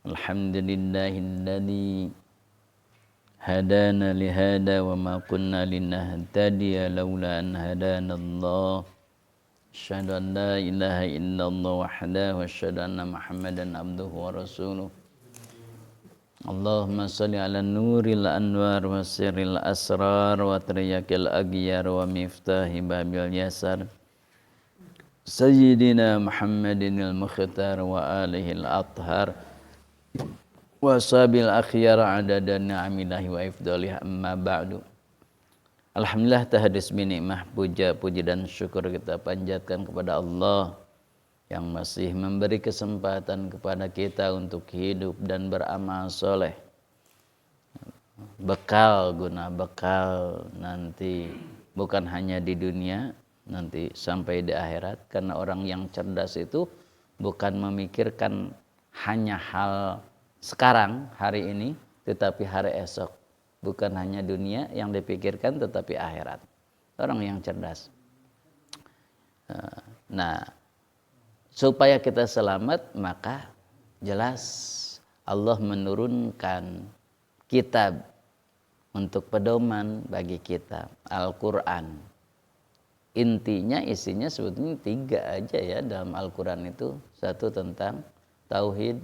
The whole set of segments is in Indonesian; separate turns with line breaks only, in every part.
Alhamdulillahilladzi hadana lihada wa ma kunna linahtadiya laula an hadanallah. Asyhadu an la ilaha illallah wahdahu wa asyhadu anna Muhammadan abduhu wa rasuluh. Allahumma salli ala nuril anwar wa sirril asrar wa triyakil aghyar wa miftahi babil yasar Sayyidina Muhammadin al-Mukhtar wa alihi al-athhar wa sabil akhyar adada ni'amillahi wa ifdalihi amma ba'du. Alhamdulillah tahadis binikmah, puji dan syukur kita panjatkan kepada Allah yang masih memberi kesempatan kepada kita untuk hidup dan beramal soleh. Bekal nanti bukan hanya di dunia, nanti sampai di akhirat. Karena orang yang cerdas itu bukan memikirkan hanya hal sekarang, hari ini, tetapi hari esok. Bukan hanya dunia yang dipikirkan, tetapi akhirat. Orang yang cerdas. Nah, supaya kita selamat, maka jelas Allah menurunkan kitab untuk pedoman bagi kita, Al-Quran. Intinya, isinya sebetulnya 3 aja ya dalam Al-Quran itu. Satu tentang tauhid,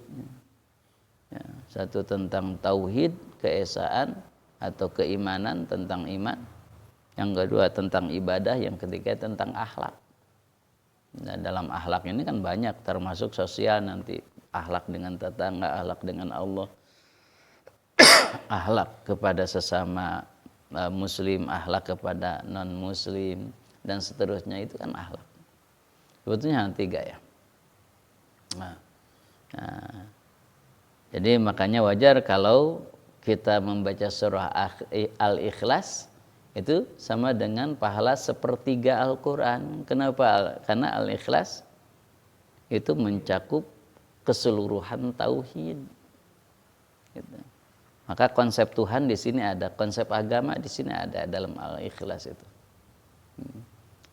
satu tentang tauhid, keesaan atau keimanan, tentang iman. Yang kedua tentang ibadah, yang ketiga tentang akhlak. Nah, dalam akhlak ini kan banyak, termasuk sosial nanti. Akhlak dengan tetangga, akhlak dengan Allah, akhlak kepada sesama muslim, akhlak kepada non muslim, dan seterusnya. Itu kan akhlak. Sebetulnya hanya 3 ya. Jadi makanya wajar kalau kita membaca surah Al-Ikhlas itu sama dengan pahala 1/3 Al-Quran. Kenapa? Karena Al-Ikhlas itu mencakup keseluruhan tauhid. Gitu. Maka konsep Tuhan di sini ada, konsep agama di sini ada dalam Al-Ikhlas itu.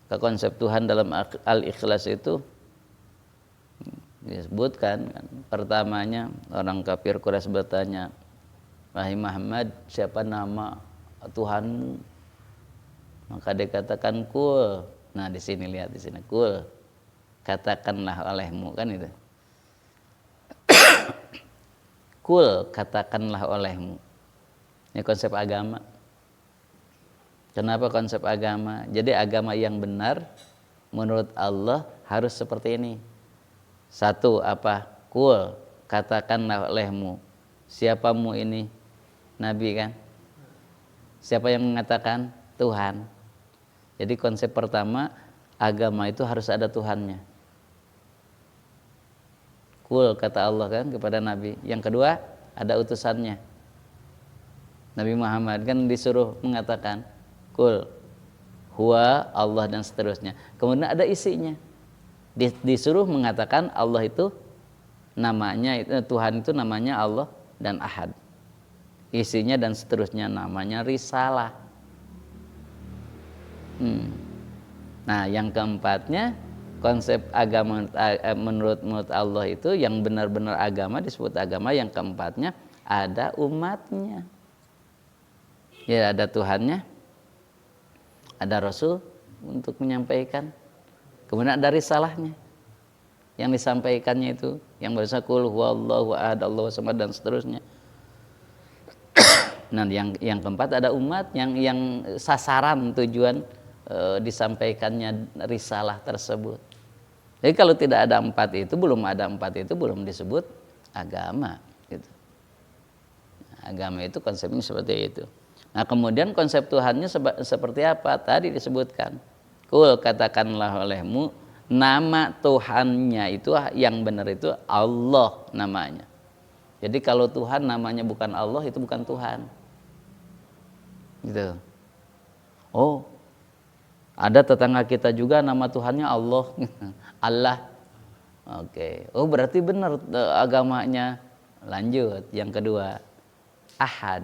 Konsep Tuhan dalam Al-Ikhlas itu disebutkan kan, pertamanya orang kafir Quraisy bertanya, wahai Muhammad, siapa nama Tuhanmu? Maka dikatakan Kul. Nah, di sini lihat di sini, Kul, katakanlah olehmu, kan itu. Kul, katakanlah olehmu. Ini konsep agama. Kenapa konsep agama? Jadi agama yang benar menurut Allah harus seperti ini. Satu apa? Kul, katakanlah olehmu. Siapamu ini? Nabi kan? Siapa yang mengatakan? Tuhan. Jadi konsep pertama, agama itu harus ada Tuhannya. Kul, kata Allah kan kepada Nabi. Yang kedua, ada utusannya. Nabi Muhammad kan disuruh mengatakan Kul, huwa Allah, dan seterusnya. Kemudian ada isinya. Disuruh mengatakan Allah itu namanya, Tuhan itu namanya Allah dan Ahad. Isinya dan seterusnya namanya risalah. Nah, yang keempatnya, konsep agama menurut Allah itu yang benar-benar agama, disebut agama. Yang keempatnya ada umatnya. Ya, ada Tuhannya, ada Rasul untuk menyampaikan. Kemudian ada risalahnya yang disampaikannya itu, yang berusaha kul huwallahu ahad Allahu samad, dan seterusnya. Nah, yang keempat ada umat yang sasaran tujuan disampaikannya risalah tersebut. Jadi kalau tidak ada 4 itu, belum disebut agama gitu. Agama itu konsepnya seperti itu. Nah, kemudian konsep Tuhannya seperti apa? Tadi disebutkan. Kul, katakanlah olehmu, nama Tuhannya itu yang benar itu Allah namanya. Jadi kalau Tuhan namanya bukan Allah, itu bukan Tuhan. Gitu. Oh, ada tetangga kita juga nama Tuhannya Allah. Allah. Oke. Oh, berarti benar agamanya. Lanjut, yang kedua, Ahad.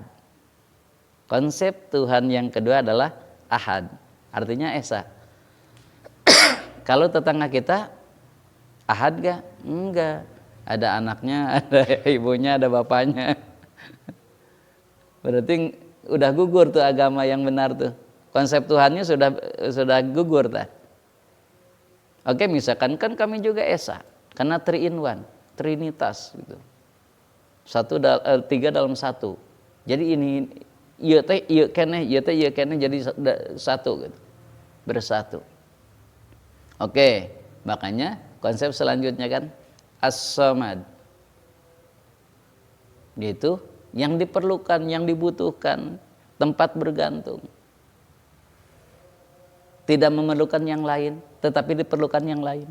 Konsep Tuhan yang kedua adalah Ahad. Artinya Esa. Kalau tetangga kita Ahad gak? Enggak. Ada anaknya, ada ibunya, ada bapaknya. Berarti udah gugur tuh agama yang benar tuh. Konsep Tuhannya sudah gugur tak? Oke, misalkan kan kami juga esa, karena 3 in 1, trinitas gitu. Tiga dalam satu. Jadi ini ieu teh ieu keneh, ieu teh ieu keneh jadi satu gitu. Bersatu. Oke, makanya konsep selanjutnya kan as-samad. Itu yang diperlukan, yang dibutuhkan, tempat bergantung. Tidak memerlukan yang lain, tetapi diperlukan yang lain.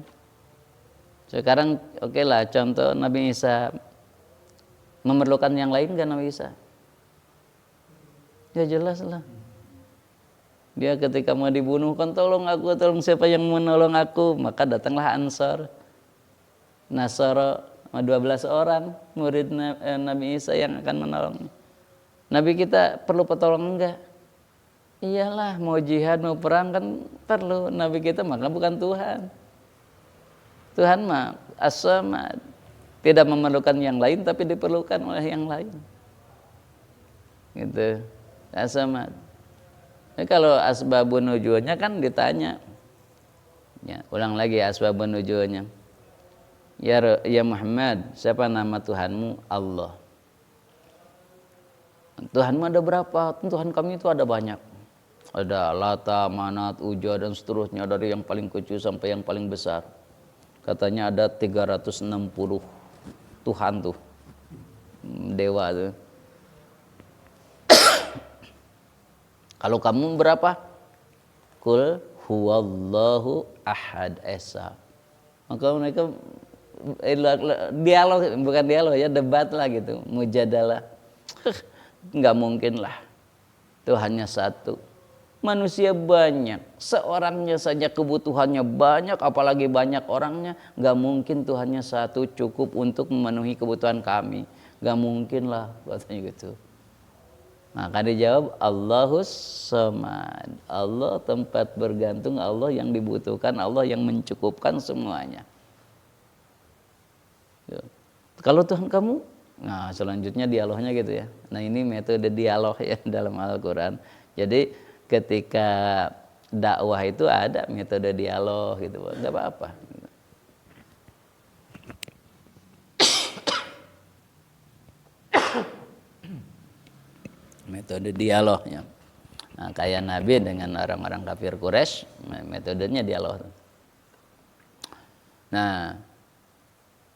Sekarang oke lah, contoh Nabi Isa memerlukan yang lain kan Nabi Isa? Ya jelas lah. Dia ketika mau dibunuh kan tolong aku, tolong siapa yang menolong aku? Maka datanglah Ansar. Nasara 12 orang murid Nabi Isa yang akan menolongnya. Nabi kita perlu pertolongan enggak? Iyalah, mau jihad mau perang kan perlu. Nabi kita maka bukan Tuhan. Tuhan mah as-samad, tidak memerlukan yang lain tapi diperlukan oleh yang lain. Gitu. As-samad. Kalau asbabun nuzulnya kan ditanya. Ya, ulang lagi asbabun nuzulnya. Ya Muhammad, siapa nama Tuhanmu? Allah. Tuhanmu ada berapa? Tuhan kami itu ada banyak. Ada Lata, Manat, Uja dan seterusnya, dari yang paling kecil sampai yang paling besar. Katanya ada 360 Tuhan tuh. Dewa tuh. Kalau kamu berapa? Kul huwallahu ahad esa. Maka mereka dialog, bukan dialog ya, debat lah gitu, mujadalah. Nggak mungkin lah, Tuhannya satu. Manusia banyak, seorangnya saja kebutuhannya banyak, apalagi banyak orangnya. Nggak mungkin Tuhannya satu cukup untuk memenuhi kebutuhan kami. Nggak mungkin lah, katanya gitu. Maka dijawab Allahus samad. Allah tempat bergantung, Allah yang dibutuhkan, Allah yang mencukupkan semuanya. Kalau Tuhan kamu, nah selanjutnya dialognya gitu ya. Nah ini metode dialog ya dalam Al-Quran. Jadi ketika dakwah itu ada metode dialog gitu, nggak apa-apa. Metode dialognya. Nah, kayak Nabi dengan orang-orang kafir Quraisy, metodenya dialog. Nah,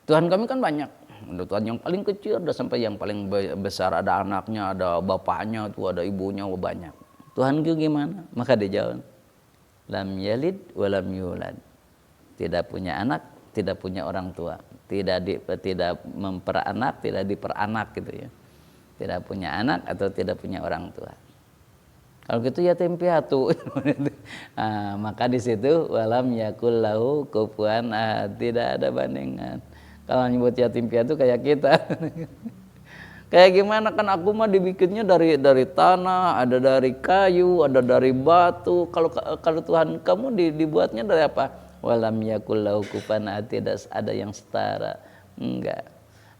Tuhan kami kan banyak. Ada Tuhan yang paling kecil, ada sampai yang paling besar, ada anaknya, ada bapaknya, tuh ada ibunya, banyak. Tuhan itu gimana? Maka dijawab, lam yalid wa lam yulad. Tidak punya anak, tidak punya orang tua, tidak memperanak, tidak diperanak gitu ya. Tidak punya anak atau tidak punya orang tua. Kalau gitu yatim piatu. Nah, maka di situ walam yakul lahu kufuwan ahad, tidak ada bandingan. Kalau nyebut yatim piatu kayak kita. Kayak gimana kan aku mah dibikinnya dari tanah, ada dari kayu, ada dari batu. Kalau Tuhan kamu dibuatnya dari apa? Walam yakul lahu kufuwan ahad, tidak ada yang setara. Enggak.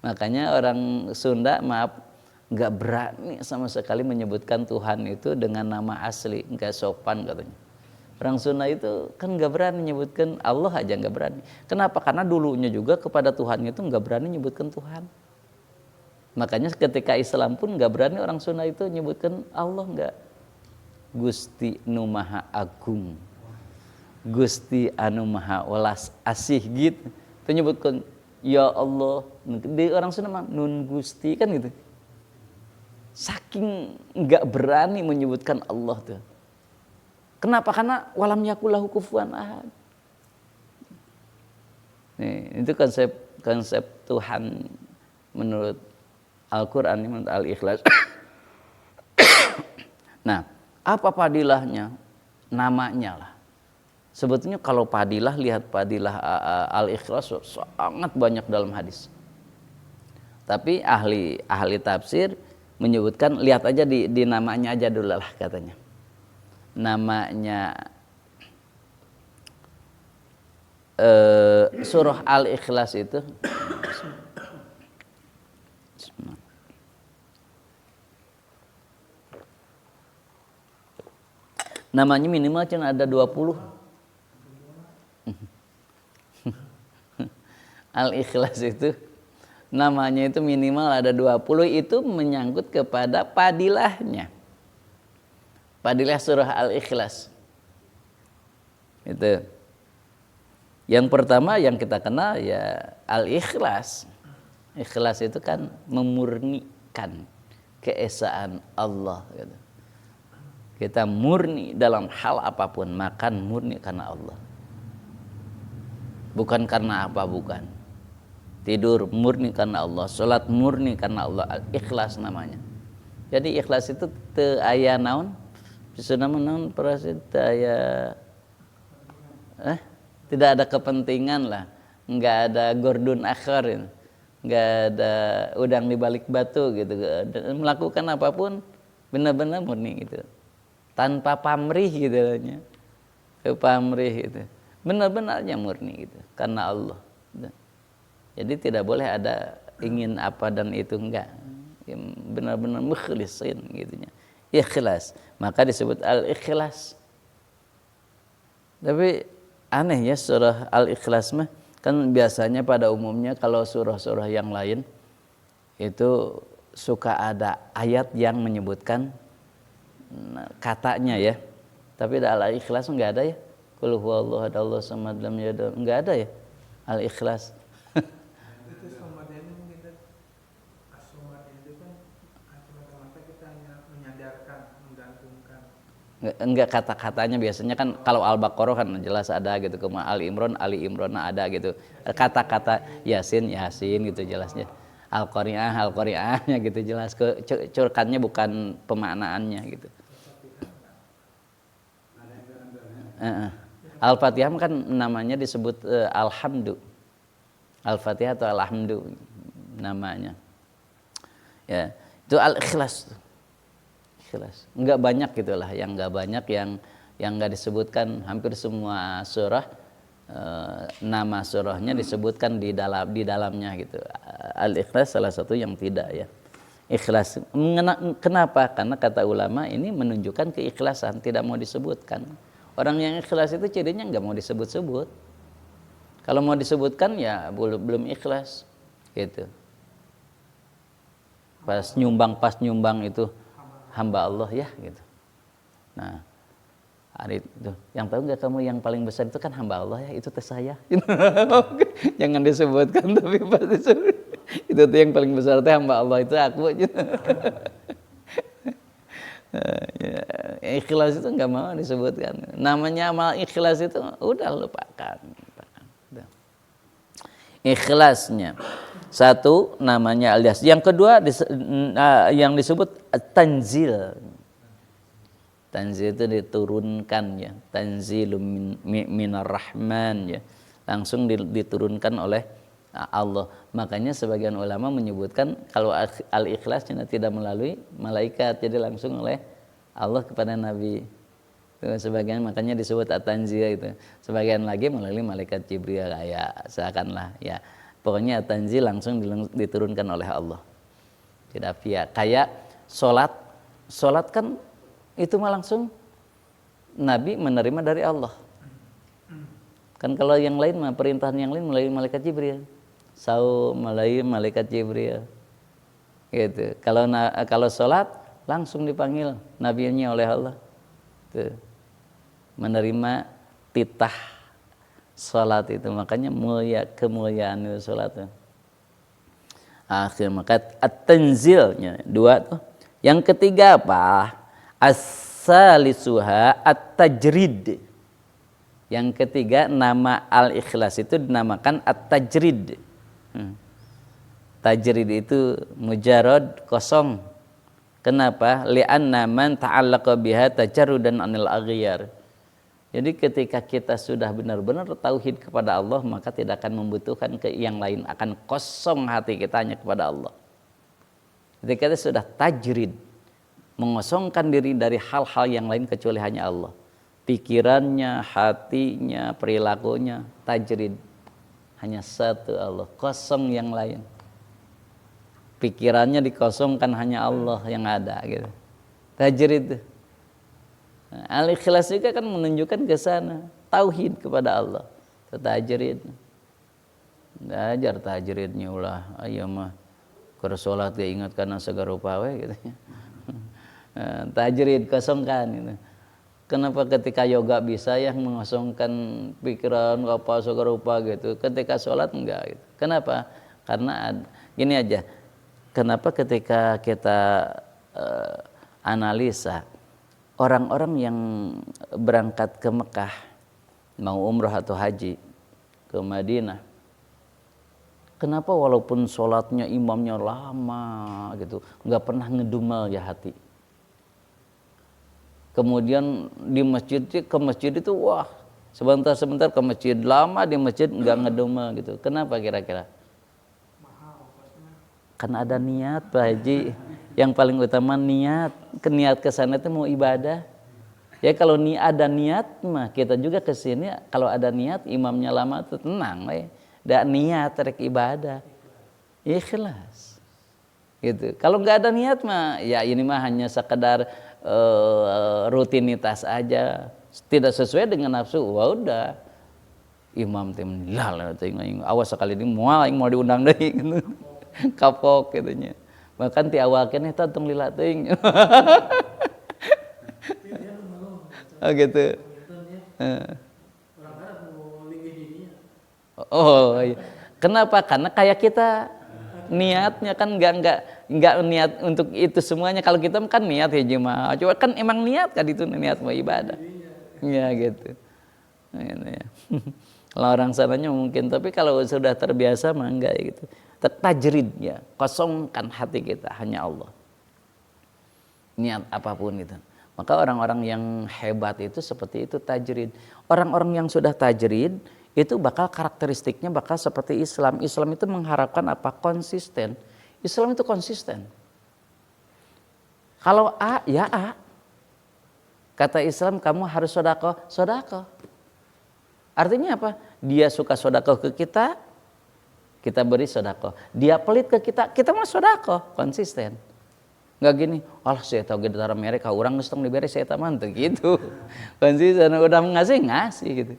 Makanya orang Sunda nggak berani sama sekali menyebutkan Tuhan itu dengan nama asli, nggak sopan katanya. Orang Sunda itu kan nggak berani menyebutkan Allah aja, nggak berani. Kenapa? Karena dulunya juga kepada Tuhan itu nggak berani menyebutkan Tuhan. Makanya ketika Islam pun nggak berani orang Sunda itu menyebutkan Allah, nggak. Gusti nu maha agung, Gusti anu maha welas asih gitu. Itu menyebutkan ya Allah. Di orang Sunda mah nun Gusti kan gitu. Saking nggak berani menyebutkan Allah tuh. Kenapa? Karena walam yakul lahu kufuwan ahad. Nih, itu konsep Tuhan menurut Al-Qur'an, menurut Al-Ikhlas. Nah, apa padilahnya? Namanya lah. Sebetulnya kalau padilah, lihat padilah Al-Ikhlas sangat banyak dalam hadis. Tapi ahli tafsir menyebutkan, lihat aja di namanya aja dulu lah katanya. Namanya surah Al-Ikhlas itu Namanya minimal cuma ada 20. Al-Ikhlas itu namanya itu minimal ada 20, itu menyangkut kepada padilahnya. Padilah surah Al-Ikhlas. Itu. Yang pertama yang kita kenal ya Al-Ikhlas. Ikhlas itu kan memurnikan keesaan Allah gitu. Kita murni dalam hal apapun, makan murni karena Allah. Bukan karena apa, bukan. Tidur murni karena Allah, salat murni karena Allah, ikhlas namanya. Jadi ikhlas itu teu aya naon? Bisa naon parasit aya tidak ada kepentingan lah, enggak ada gordun akhir, enggak ada udang di balik batu gitu. Melakukan apapun benar-benar murni gitu. Tanpa pamrih gitu nya. Pamrih gitu. Benar-benarnya murni gitu karena Allah. Jadi tidak boleh ada ingin apa dan itu, enggak. Benar-benar mukhlisin gitunya. Ikhlas. Maka disebut Al-Ikhlas. Tapi aneh ya surah Al-Ikhlas mah kan biasanya pada umumnya kalau surah-surah yang lain itu suka ada ayat yang menyebutkan katanya ya. Tapi Al-Ikhlas enggak ada ya. Qul huwallahu ahad Allahus samad lam yalid enggak ada ya Al-Ikhlas.
Itu somadnya mungkin as-somad itu kan kata-kata kita hanya menyadarkan, menggantungkan.
Enggak kata-katanya biasanya kan kalau Al-Baqarah kan jelas ada gitu, kemudian Ali Imran ada gitu. Kata-kata Yasin gitu jelasnya. Al-Qari'ahnya gitu jelas, curkannya bukan pemaknaannya gitu. Al-Fatihah kan namanya disebut Alhamdu. Al-Fatihah atau Alhamdu namanya. Ya, itu Al-Ikhlas. Ikhlas. Enggak banyak gitulah, yang enggak banyak yang enggak disebutkan. Hampir semua surah nama surahnya disebutkan di dalamnya gitu. Al-Ikhlas salah satu yang tidak ya. Ikhlas. Kenapa? Karena kata ulama ini menunjukkan keikhlasan, tidak mau disebutkan. Orang yang ikhlas itu cirinya enggak mau disebut-sebut. Kalau mau disebutkan ya belum ikhlas gitu. Pas nyumbang itu hamba Allah ya gitu. Nah, hari itu yang tahu nggak kamu yang paling besar itu kan hamba Allah ya, itu teh saya. Jangan disebutkan tapi pas disebut itu tuh yang paling besar teh hamba Allah itu aku. Ya, ikhlas itu nggak mau disebutkan. Namanya amal ikhlas itu udah lupakan. Ikhlasnya satu namanya alias. Yang kedua yang disebut tanzil. Tanzil itu diturunkan ya. Tanzilum minar rahman ya. Langsung diturunkan oleh Allah. Makanya sebagian ulama menyebutkan kalau al-ikhlas tidak melalui malaikat, jadi langsung oleh Allah kepada Nabi. Sebagian makanya disebut at-tanzil itu. Sebagian lagi melalui malaikat Jibril kayak seakanlah ya. Pokoknya at-tanzil langsung diturunkan oleh Allah. Tidak via kayak salat kan itu mah langsung Nabi menerima dari Allah. Kan kalau yang lain mah perintahan yang lain melalui malaikat Jibril. Saum melalui malaikat Jibril. Gitu. Kalau salat langsung dipanggil nabinya oleh Allah. Tuh. Menerima titah salat itu, makanya kemuliaan itu salat. Akhir maka at-tanzilnya dua tuh. Yang ketiga apa? As-salisuha at-tajrid. Yang ketiga nama al-ikhlas itu dinamakan at-tajrid. Tajrid itu mujarrad kosong. Kenapa? Li'anna man ta'allaqa biha tajarrudan 'anil aghyar. Jadi ketika kita sudah benar-benar tauhid kepada Allah, maka tidak akan membutuhkan ke yang lain, akan kosong hati kita hanya kepada Allah. Ketika kita sudah tajrid, mengosongkan diri dari hal-hal yang lain kecuali hanya Allah. Pikirannya, hatinya, perilakunya, tajrid. Hanya satu Allah, kosong yang lain. pikirannya dikosongkan, hanya Allah yang ada gitu. Tajrid. Al-ikhlas juga kan menunjukkan ke sana, tauhid kepada Allah. Tajrid. Belajar tajridnya ulah ayo mah keur salat ge ingat kana segala rupa we gitu. Tajrid kosongkan gitu. Kenapa ketika yoga bisa ya mengosongkan pikiran apa segala rupa gitu, ketika sholat enggak gitu. Kenapa? Karena gini aja. Kenapa ketika kita analisa orang-orang yang berangkat ke Mekah mau umroh atau haji ke Madinah, kenapa walaupun sholatnya imamnya lama gitu, nggak pernah ngedumel ya hati. Kemudian di masjid, ke masjid itu wah sebentar-sebentar ke masjid, lama di masjid nggak ngedumel gitu. Kenapa kira-kira? Karena ada niat Pak Haji. Yang paling utama niat. Niat ke sana itu mau ibadah. Ya kalau ada niat mah kita juga ke sini, kalau ada niat imamnya lama tuh tenang we. Da niat rek ibadah. Ikhlas. Gitu. Kalau nggak ada niat mah ya ini mah hanya sekedar rutinitas aja. Tidak sesuai dengan nafsu, wah udah. Imam tim lah awas sekali ini mau diundang deh gitu. Kapok gitunya. Bahkan ti awal keneh tong lila teuing. Oh gitu. Oh iya. Kenapa? Karena kayak kita niatnya kan enggak niat untuk itu semuanya. Kalau kita kan niat ya jemaah. Coba kan emang niat kan itu niat mau ibadah. Ya gitu. Ya. Kalau orang sananya mungkin, tapi kalau sudah terbiasa mah enggak gitu. Tajrid ya, kosongkan hati kita hanya Allah. Niat apapun itu. Maka orang-orang yang hebat itu seperti itu tajrid. Orang-orang yang sudah tajrid itu bakal karakteristiknya bakal seperti Islam. Islam itu mengharapkan apa? Konsisten. Islam itu konsisten. Kalau A, ya A. Kata Islam kamu harus sodako, sodako. Artinya apa? Dia suka sodako ke kita beri sodako. Dia pelit ke kita mah sodako, konsisten. Nggak gini, Allah saya tahu gedara mereka, orang ngestung diberi saya taman tuh gitu. Konsisten, udah ngasih gitu.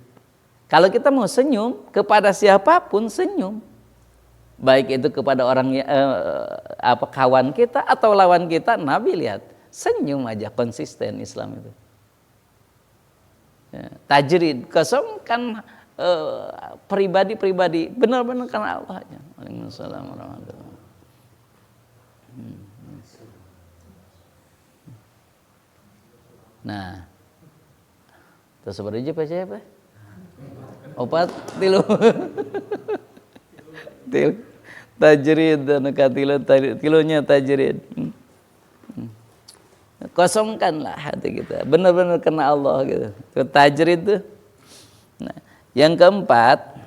Kalau kita mau senyum kepada siapapun senyum, baik itu kepada orang kawan kita atau lawan kita, Nabi lihat senyum aja, konsisten Islam itu. Ya, tajrid, kosongkan pribadi-pribadi benar-benar karena Allah aja. Waalaikumsalam warahmatullahi wabarakatuh. Nah, terus seperti apa siapa? Opat tilu. Tilu. Tajrid dan tilunya tajrid. Kosongkanlah hati kita, benar-benar karena Allah gitu. Tajrid itu. Nah, yang keempat,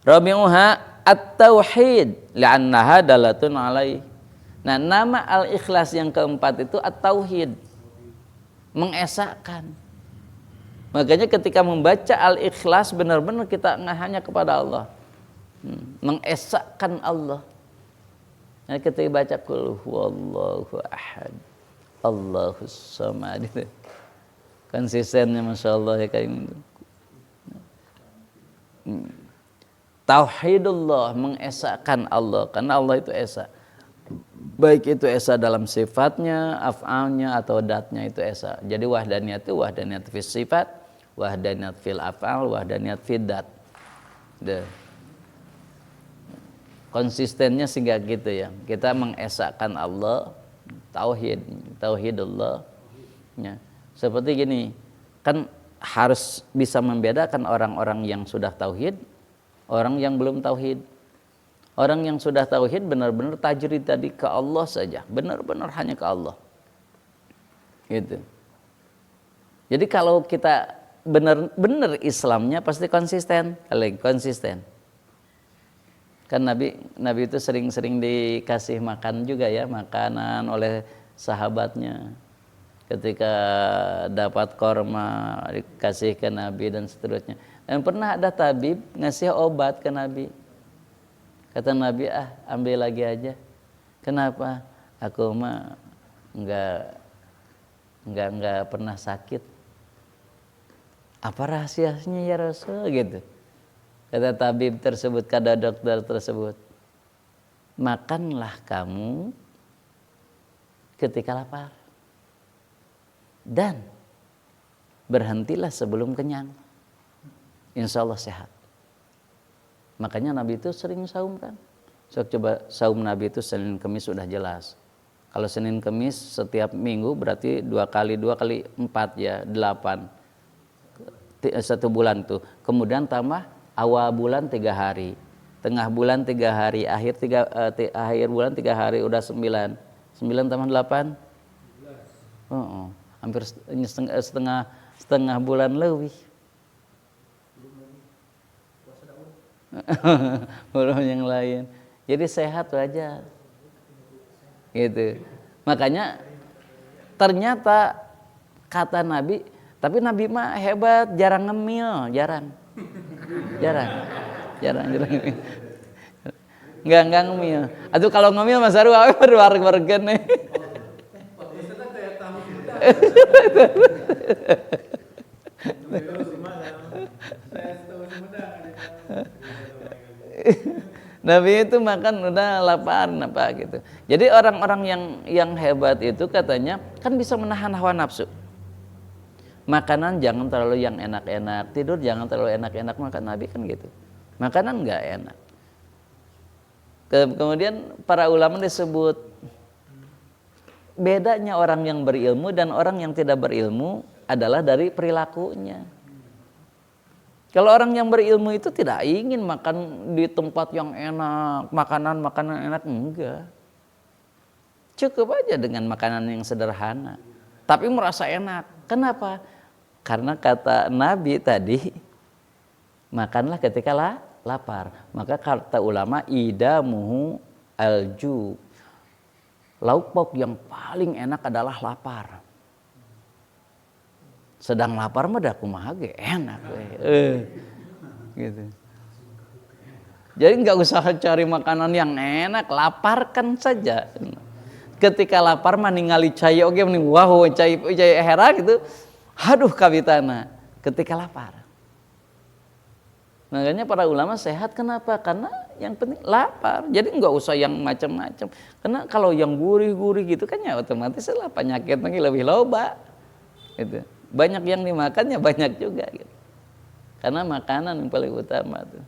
rabi'uha at-tauhid li'annaha dalatun alaih. Nah, nama al-ikhlas yang keempat itu at-tauhid, mengesahkan. Makanya ketika membaca al-ikhlas benar-benar kita hanya kepada Allah, mengesahkan Allah. Nah, ketika baca qul huwallahu ahad, Allahus samad, itu konsistennya Masya Allah ya kayak gitu. Tauhidullah, mengesahkan Allah, karena Allah itu esa. Baik itu esa dalam sifatnya, af'alnya atau datnya itu esa. Jadi wahdaniyat itu wahdaniyat fis sifat, wahdaniyat fil af'al, wahdaniyat fid dat. Konsistennya sehingga gitu ya. Kita mengesahkan Allah, tauhidullah. Ya. Seperti gini, kan harus bisa membedakan orang-orang yang sudah tauhid, orang yang belum tauhid. Orang yang sudah tauhid benar-benar tajrid tadi ke Allah saja, benar-benar hanya ke Allah. Gitu. Jadi kalau kita benar-benar Islamnya pasti konsisten, konsisten. Kan Nabi itu sering-sering dikasih makan juga ya, makanan oleh sahabatnya. Ketika dapat korma dikasih ke Nabi dan seterusnya. Dan pernah ada tabib ngasih obat ke Nabi. Kata Nabi, ambil lagi aja. Kenapa? Aku mah nggak pernah sakit. Apa rahasianya ya Rasul gitu. Kata tabib tersebut, kata dokter tersebut, makanlah kamu ketika lapar dan berhentilah sebelum kenyang. Insya Allah sehat. Makanya Nabi itu sering saum kan. So, coba saum Nabi itu Senin Kemis sudah jelas. Kalau Senin Kemis setiap minggu berarti 2 kali 4 ya 8. 1 bulan tuh. Kemudian tambah awal bulan 3 hari. Tengah bulan 3 hari. Akhir bulan 3 hari udah 9. 9 tambah 8? Hampir setengah bulan lebih. Belum yang lain. Jadi sehat wajar. Gitu. Makanya ternyata kata Nabi, tapi Nabi mah hebat, jarang ngemil, jarang. Enggak ngemil. Aduh kalau ngemil Mas Aru awe berwarg-wargen nih. Nabi itu makan udah lapar apa gitu. Jadi orang-orang yang hebat itu katanya kan bisa menahan hawa nafsu. Makanan jangan terlalu yang enak-enak, tidur jangan terlalu enak-enak, makan Nabi kan gitu. Makanan enggak enak. Kemudian para ulama disebut bedanya orang yang berilmu dan orang yang tidak berilmu adalah dari perilakunya. Kalau orang yang berilmu itu tidak ingin makan di tempat yang enak, makanan enak, enggak. Cukup aja dengan makanan yang sederhana, tapi merasa enak. Kenapa? Karena kata Nabi tadi, makanlah ketika lapar. Maka kata ulama, idamuhu alju. Lauk pauk yang paling enak adalah lapar. Sedang lapar mah dah kumaha ge enak gitu. Jadi nggak usah cari makanan yang enak, laparkan saja. Ketika lapar mah ningali cai oge mending wah cai hera gitu. Aduh kabitana ketika lapar. Makanya para ulama sehat kenapa? Karena yang penting lapar. Jadi nggak usah yang macam-macam. Karena kalau yang gurih-gurih gitu kan ya otomatis lah penyakit lebih loba. Gitu. Banyak yang dimakannya banyak juga gitu. Karena makanan yang paling utama tuh.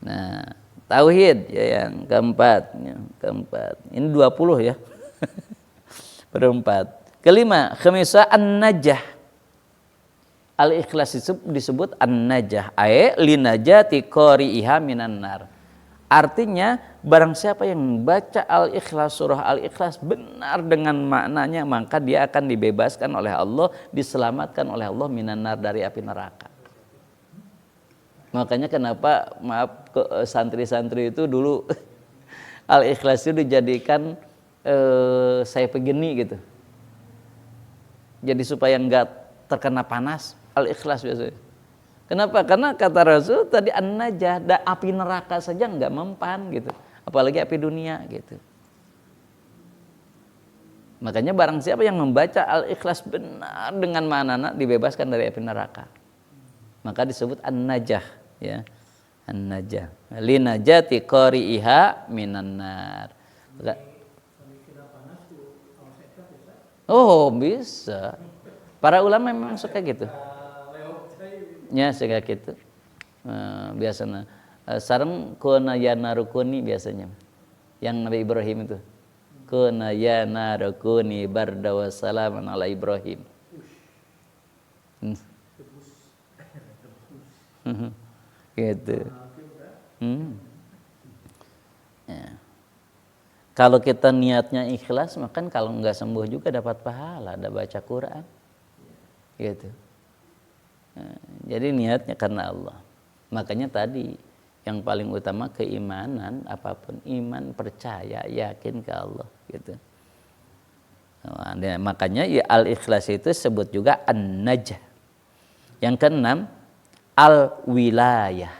Nah, tauhid ya yang keempat. Ini 20 ya. Berempat. Kelima, khamisa an-najah. Al-ikhlas disebut an-najah. Linajati qari'iha minan nar. Artinya barang siapa yang membaca Al-Ikhlas, surah Al-Ikhlas benar dengan maknanya, maka dia akan dibebaskan oleh Allah, diselamatkan oleh Allah minan nar, dari api neraka. Makanya kenapa santri-santri itu dulu Al-Ikhlas itu dijadikan saya pegeni gitu. Jadi supaya enggak terkena panas, Al-Ikhlas biasanya. Kenapa? Karena kata Rasul tadi an-najah, api neraka saja enggak mempan gitu. Apalagi api dunia gitu. Makanya barang siapa yang membaca Al-Ikhlas benar dengan makna dibebaskan dari api neraka. Maka disebut an-najah ya. An-najah. Linajati qari'iha minan nar. Oh, bisa. Para ulama memang suka gitu. Ya suka gitu. Biasanya sareng kuna ya narukuni biasanya. Yang Nabi Ibrahim itu. Kuna ya narukuni barda wa salaman ala Ibrahim. Gitu. Ya. Kalau kita niatnya ikhlas, maka kalau nggak sembuh juga dapat pahala, ada baca Quran. Gitu. Nah, jadi niatnya karena Allah. Makanya tadi yang paling utama keimanan, apapun iman, percaya, yakin ke Allah gitu. Nah, makanya ya, al-ikhlas itu sebut juga an-najah. Yang keenam, al-wilayah.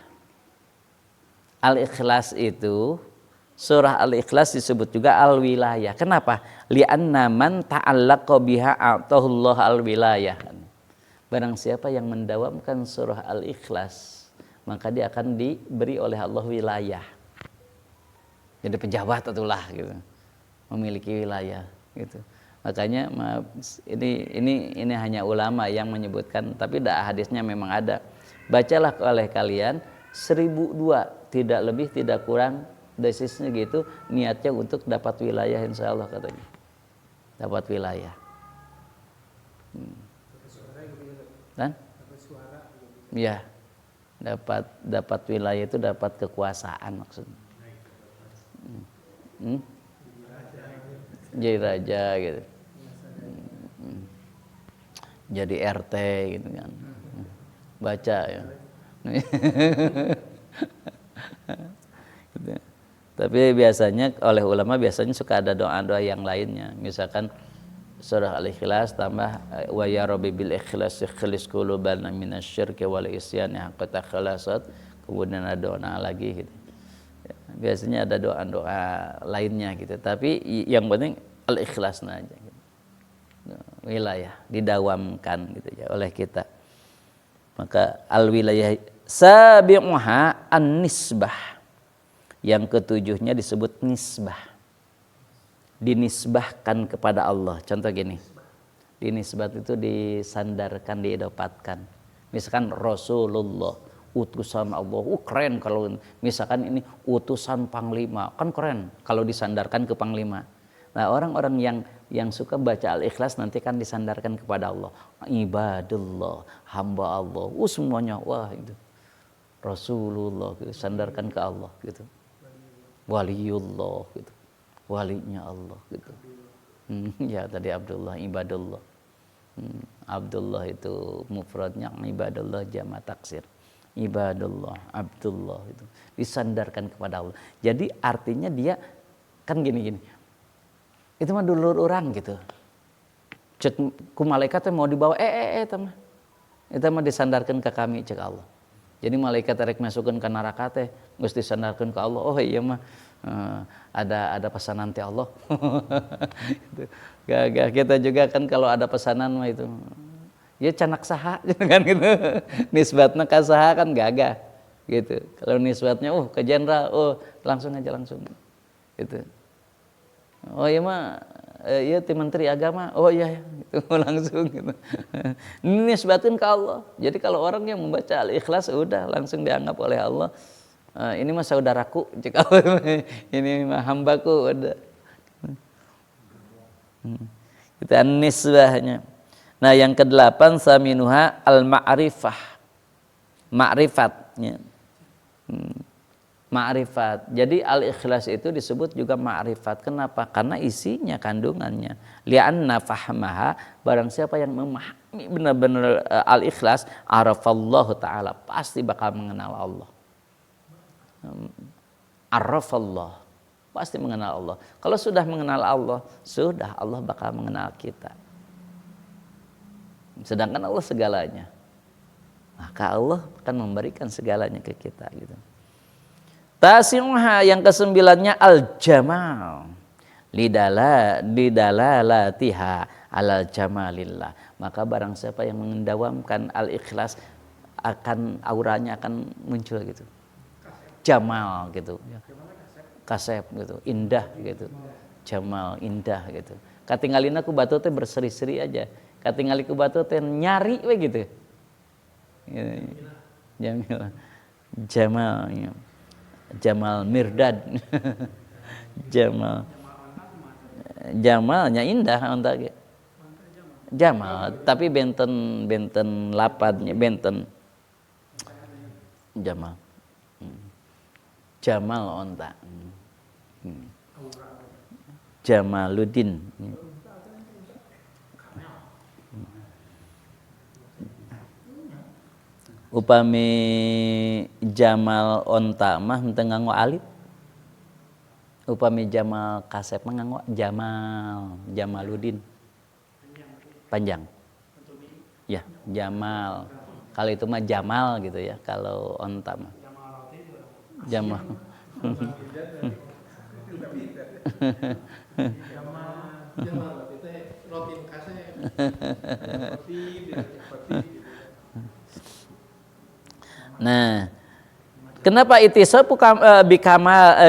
Al-Ikhlas itu, surah Al-Ikhlas disebut juga al-wilayah. Kenapa? Li'anna man ta'allaqa biha a'tahullah al-wilayah. Barang siapa yang mendawamkan surah Al-Ikhlas, maka dia akan diberi oleh Allah wilayah. Jadi pejabat itulah gitu. Memiliki wilayah gitu. Makanya ini hanya ulama yang menyebutkan, tapi hadisnya memang ada. Bacalah oleh kalian 1002, tidak lebih tidak kurang, desisnya gitu, niatnya untuk dapat wilayah insyaallah katanya. Dapat wilayah. Dan ya, dapat wilayah itu dapat kekuasaan maksudnya. Jadi raja gitu. Jadi RT gitu kan. Baca ya. Gitu. Tapi biasanya oleh ulama biasanya suka ada doa-doa yang lainnya. Misalkan surah Al-Ikhlas tambah wa ya rabbi bil ikhlas ikhlis qulubana minasyirki wal isyani haqqa takhlasat. Kemudian ada doa lagi gitu. Biasanya ada doa-doa lainnya gitu. Tapi yang penting Al-Ikhlasna aja gitu. Wilayah didawamkan gitu ya oleh kita. Maka al-wilayah sabi'uha an-nisbah. Yang ketujuhnya disebut nisbah. Dinisbahkan kepada Allah. Contoh gini. Dinisbat itu disandarkan, diidopatkan. Misalkan Rasulullah, utusan Allah. Keren kalau misalkan ini utusan panglima. Kan keren kalau disandarkan ke panglima. Nah, orang-orang yang suka baca Al-Ikhlas nanti kan disandarkan kepada Allah. Ibadullah, hamba Allah. Semuanya wah itu. Rasulullah gitu, sandarkan ke Allah gitu. Waliullah gitu. Walinya Allah gitu. Ya tadi Abdullah, ibadullah. Abdullah itu mufradnya, ibadullah jamak taksir. Ibadullah, Abdullah itu disandarkan kepada Allah. Jadi artinya dia kan gini. Itu mah dulur orang gitu. Cek ku malaikat mau dibawa teman. Itu mah disandarkan ke kami cek Allah. Jadi malaikat rek masukkeun ka neraka teh geus disandarkan ke Allah. Oh iya mah ada pesanan teh Allah. Gitu. Gagah kita juga kan kalau ada pesanan mah itu. Ya canak saha kan gitu. Nisbatna ka saha kan gagah gitu. Kalau nisbatnya ke jenderal, langsung aja langsung. Gitu. Oh iya mah, iya tim menteri agama, oh iya gitu, langsung gitu. Ini nisbatin ke Allah. Jadi kalau orang yang membaca Al-Ikhlas udah langsung dianggap oleh Allah. Ini mah saudaraku, jika ini mah hambaku udah. Kita nisbahnya. Nah yang ke-8 saminuha al-ma'rifah, ma'rifatnya. Ma'rifat. Jadi Al-Ikhlas itu disebut juga ma'rifat. Kenapa? Karena isinya, kandungannya. Li'anna fahmaha, barang siapa yang memahami benar-benar Al-Ikhlas, arafallahu ta'ala, pasti bakal mengenal Allah. Arafallah, pasti mengenal Allah. Kalau sudah mengenal Allah, sudah Allah bakal mengenal kita. Sedangkan Allah segalanya. Maka Allah akan memberikan segalanya ke kita gitu. Tasi'uha yang ke-9-nya al-jamal lidalalatiha alal jamalillah. Maka barang siapa yang mendawamkan Al-Ikhlas akan auranya akan muncul gitu. Jamal gitu. Kasep gitu, indah gitu. Jamal indah gitu. Katingalina ku batu teh berseri-seri aja. Katingali ku batu teh nyari we gitu. Jamil. Jamal ya. Jamal Mirdad. Jamalnya indah onta ge. Jamal, tapi benten lapadnya benten Jamal. Jamal onta. Jamaluddin. Upami Jamal onta mah henteu nganggo alif. Upami Jamal kasep mah nganggo Jamaluddin. Panjang. Ya, Jamal. Kalau itu mah Jamal gitu ya, kalau onta mah. Jamal.
Jamal berarti teh roti kasih seperti
Nah, kenapa itisafu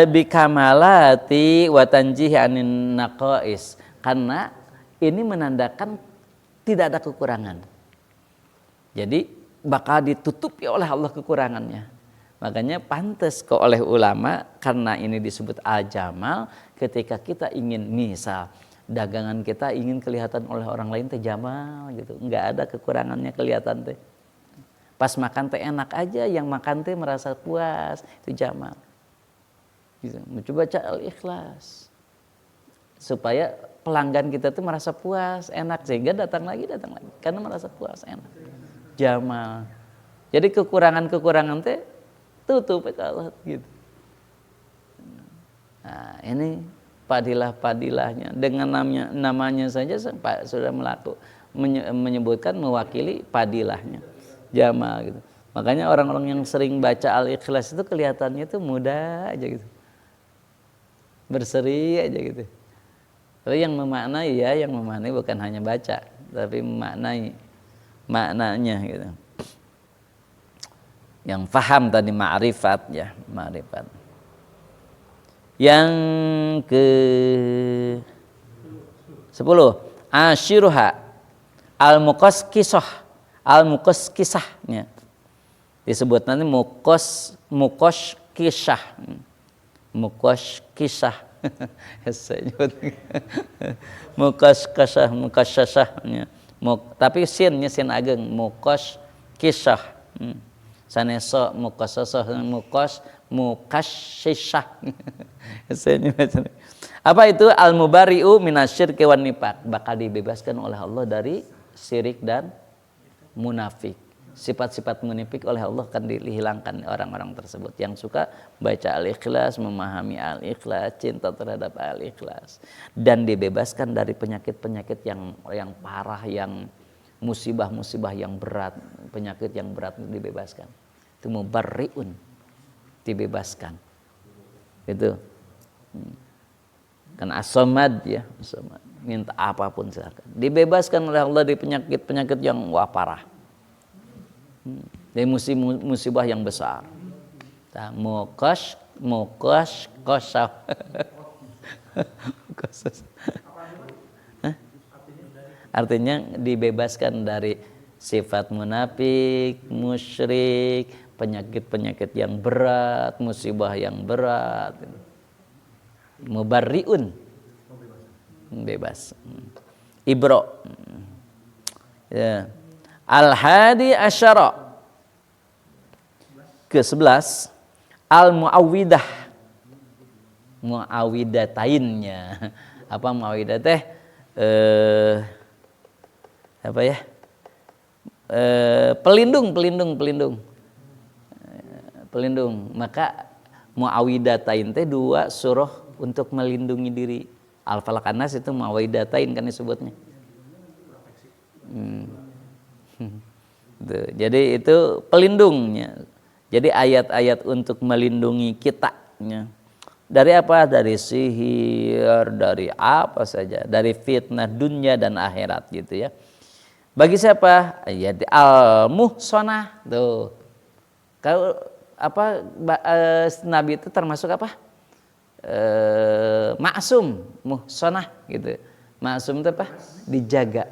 bikamalati wa tanjihi anin naqais? Karena ini menandakan tidak ada kekurangan. Jadi bakal ditutupi oleh Allah kekurangannya. Makanya pantas kok oleh ulama karena ini disebut al-jamal, ketika kita ingin misal dagangan kita ingin kelihatan oleh orang lain teh jamal gitu. Enggak ada kekurangannya kelihatan teh. Pas makan teh enak aja, yang makan teh merasa puas, itu jamal. Gitu. Coba baca al-ikhlas. Supaya pelanggan kita tuh merasa puas, enak, sehingga datang lagi karena merasa puas, enak. Jamal. Jadi kekurangan-kekurangan teh tutup ke Allah gitu. Nah, ini padilah-padilahnya dengan namanya saja Pak sudah menyebutkan mewakili padilahnya. Jamal gitu. Makanya orang-orang yang sering baca Al-Ikhlas itu kelihatannya tuh mudah aja gitu. Berseri aja gitu. Tapi yang memaknai bukan hanya baca, tapi memaknai maknanya gitu. Yang faham tadi ma'rifat ya, ma'rifat. Yang ke 10 asyiruha al-muqaskisahnya disebut nanti muqaskisah muqaskisahnya tapi sinnya sin ageng muqaskisah saneso muqassasah muqassisah apa itu al-mubari'u minasyirki wan nifaq, bakal dibebaskan oleh Allah dari syirik dan munafik. Sifat-sifat munafik oleh Allah akan dihilangkan orang-orang tersebut yang suka baca al-ikhlas, memahami al-ikhlas, cinta terhadap al-ikhlas, dan dibebaskan dari penyakit-penyakit yang parah, yang musibah-musibah yang berat, penyakit yang berat dibebaskan. Itu mubarriun, dibebaskan. Itu. Kan as-samad ya, as-samad. Minta apapun silakan. Dibebaskan oleh Allah dari penyakit-penyakit yang parah. Dari musibah yang besar. Muqaskisah. Artinya dibebaskan dari sifat munafik, musyrik, penyakit-penyakit yang berat, musibah yang berat. Mubarriun, bebas. Ibro. Ya. Al-hadi asyara ke-11 al-muawwidah, muawwidatainnya. Apa muawwidah teh? Apa ya? Pelindung. Maka muawwidatain teh 2 surah untuk melindungi diri. Al-Falaq An-Nas itu muawwidatain kan disebutnya. Jadi itu pelindungnya. Jadi ayat-ayat untuk melindungi kitanya. Dari apa? Dari sihir, dari apa saja, dari fitnah dunia dan akhirat gitu ya. Bagi siapa? Ya al-muhsanah tuh. Kalau apa Nabi itu termasuk apa? Maksum, muhsanah gitu. Maksum itu apa? Dijaga.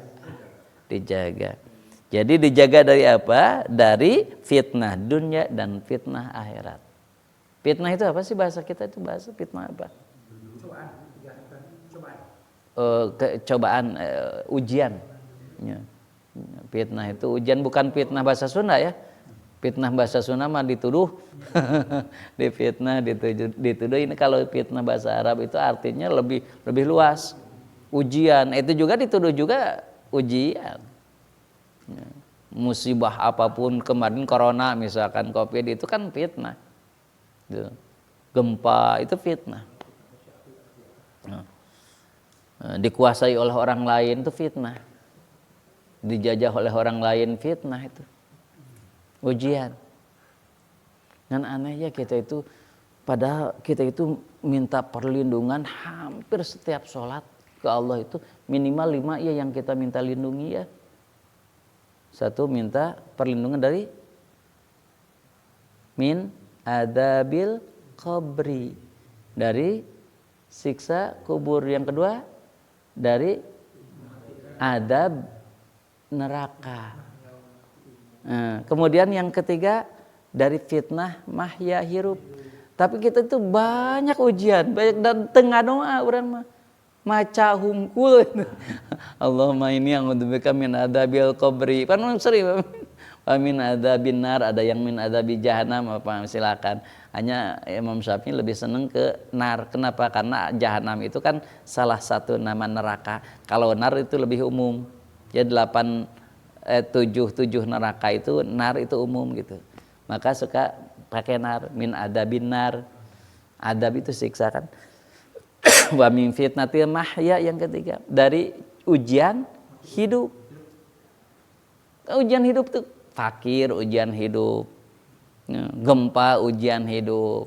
Jadi dijaga dari apa? Dari fitnah dunia dan fitnah akhirat. Fitnah itu apa sih bahasa kita itu bahasa fitnah apa? Cobaan, ujian. Ya. Fitnah itu ujian, bukan fitnah bahasa Sunda ya. Fitnah bahasa Sunda mah dituduh, difitnah, dituduh. Ini kalau fitnah bahasa Arab itu artinya lebih luas. Ujian itu juga dituduh juga ujian. Ya. Musibah apapun, kemarin corona misalkan, COVID itu kan fitnah. Gempa itu fitnah. Dikuasai oleh orang lain itu fitnah. Dijajah oleh orang lain fitnah itu. Ujian. Dan anehnya kita itu Padahal kita itu minta perlindungan hampir setiap sholat ke Allah itu minimal 5 ya yang kita minta lindungi ya. Satu, minta perlindungan dari min adabil qabri, dari siksa kubur. Yang kedua, dari adab neraka. Kemudian yang ketiga, dari fitnah mahya hirup. Tapi kita itu banyak ujian, banyak dan tengah doa orang mah maca hungkul. Allahumma inni a'udzubika min adzabil qabri. Kan sering wa min adzabin nar, ada yang min adzabi jahannam apa silakan. Hanya Imam Syafi'i lebih seneng ke nar. Kenapa? Karena jahanam itu kan salah satu nama neraka. Kalau nar itu lebih umum. Ya 7 neraka itu nar itu umum gitu. Maka suka pakai nar, min adabin nar. Adab itu siksa kan. Wa min fitnatil mahya yang ketiga, dari ujian hidup. Ujian hidup tuh fakir, ujian hidup. Gempa, ujian hidup.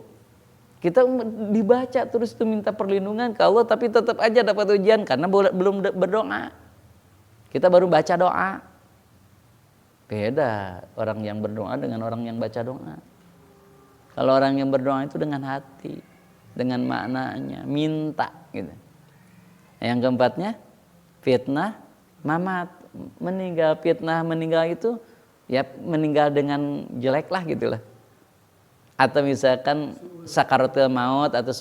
Kita dibaca terus tuh minta perlindungan ke Allah, tapi tetap aja dapat ujian karena belum berdoa. Kita baru baca doa. Beda orang yang berdoa dengan orang yang baca doa. Kalau orang yang berdoa itu dengan hati, dengan maknanya, minta gitu. Yang keempatnya, fitnah mamat, meninggal. Fitnah meninggal itu ya meninggal dengan jelek lah gitulah. Atau misalkan sakaratul maut atau